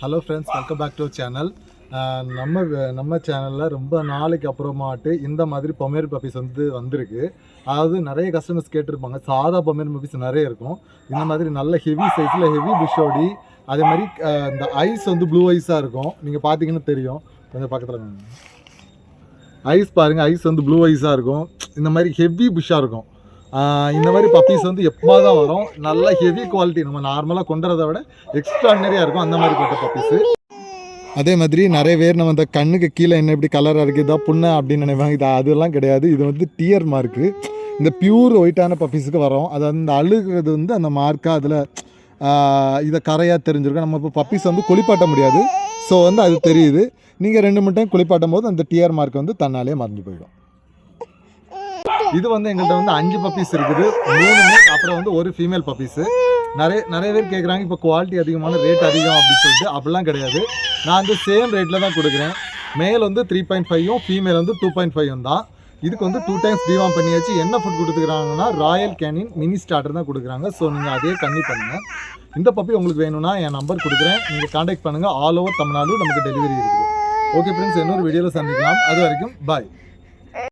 Hello friends, welcome back to channel. நம்ம சேனலில் ரொம்ப நாளைக்கு அப்புறமாட்டு இந்த மாதிரி பொமேர் பப்பீஸ் வந்திருக்கு. அதாவது நிறைய கஸ்டமர்ஸ் கேட்டிருப்பாங்க, சாதா பொமேர் பப்பீஸ் நிறைய இருக்கும். இந்த மாதிரி நல்ல ஹெவி சைஸில் ஹெவி புஷோடி, அதே மாதிரி இந்த ஐஸ் ப்ளூ ஐஸாக இருக்கும். நீங்கள் பார்த்தீங்கன்னா தெரியும், கொஞ்சம் பக்கத்தில் ஐஸ் பாருங்கள். ஐஸ் ப்ளூ ஐஸாக இருக்கும். இந்த மாதிரி ஹெவி புஷ்ஷாக இருக்கும். இந்த மாதிரி பப்பீஸ் எப்போ தான் வரும். நல்ல ஹெவி குவாலிட்டி, நம்ம நார்மலாக கொண்டுறதை விட எக்ஸ்ட்ராடினரியாக இருக்கும் அந்த மாதிரி போட்ட பப்பீஸு. அதே மாதிரி நிறைய பேர் நம்ம இந்த கண்ணுக்கு கீழே என்ன எப்படி கலராக இருக்குது, இதாக புண்ணை அப்படின்னு நினைப்பாங்க. இது அதெல்லாம் கிடையாது. இது டியர் மார்க்கு. இந்த பியூர் ஒயிட்டான பப்பீஸுக்கு வரும். அது அந்த அழுகிறது அந்த மார்க்காக அதில் இதை கரையாக தெரிஞ்சிருக்கும். நம்ம இப்போ பப்பீஸ் குளிப்பாட்ட முடியாது. ஸோ அது தெரியுது. நீங்கள் 2 டைம் குளிப்பாட்டும் போது அந்த டியர் மார்க் தன்னாலே மறைஞ்சு போயிடும். இது எங்கள்கிட்ட 5 பப்பீஸ் இருக்குது. 3 மேல், அப்புறம் ஒரு ஃபீமேல் பப்பீஸு. நிறைய பேர் கேட்குறாங்க, இப்போ குவாலிட்டி அதிகமான ரேட் அதிகம் அப்படின்னு சொல்லிட்டு. அப்படிலாம் கிடையாது. நான் சேம் ரேட்டில் தான் கொடுக்குறேன். மேல் 3.5யும் ஃபீமேல் 2.5யும் தான். இதுக்கு 2 டைம்ஸ் டிவார்ம் பண்ணியாச்சு. என்ன ஃபுட் கொடுத்துக்கிறாங்கன்னா ராயல் கேனின் மினி ஸ்டார்டர் தான் கொடுக்குறாங்க. ஸோ நீங்கள் அதே கம்மி பண்ணுங்கள். இந்த பப்பி உங்களுக்கு வேணும்னா என் நம்பர் கொடுக்குறேன், நீங்கள் கான்டாக்ட் பண்ணுங்கள். ஆல் ஓவர் தமிழ்நாடு நமக்கு டெலிவரி இருக்குது. ஓகே ஃப்ரெண்ட்ஸ், இன்னொரு வீடியோவில் சந்திக்கலாம். அது வரைக்கும் பாய்.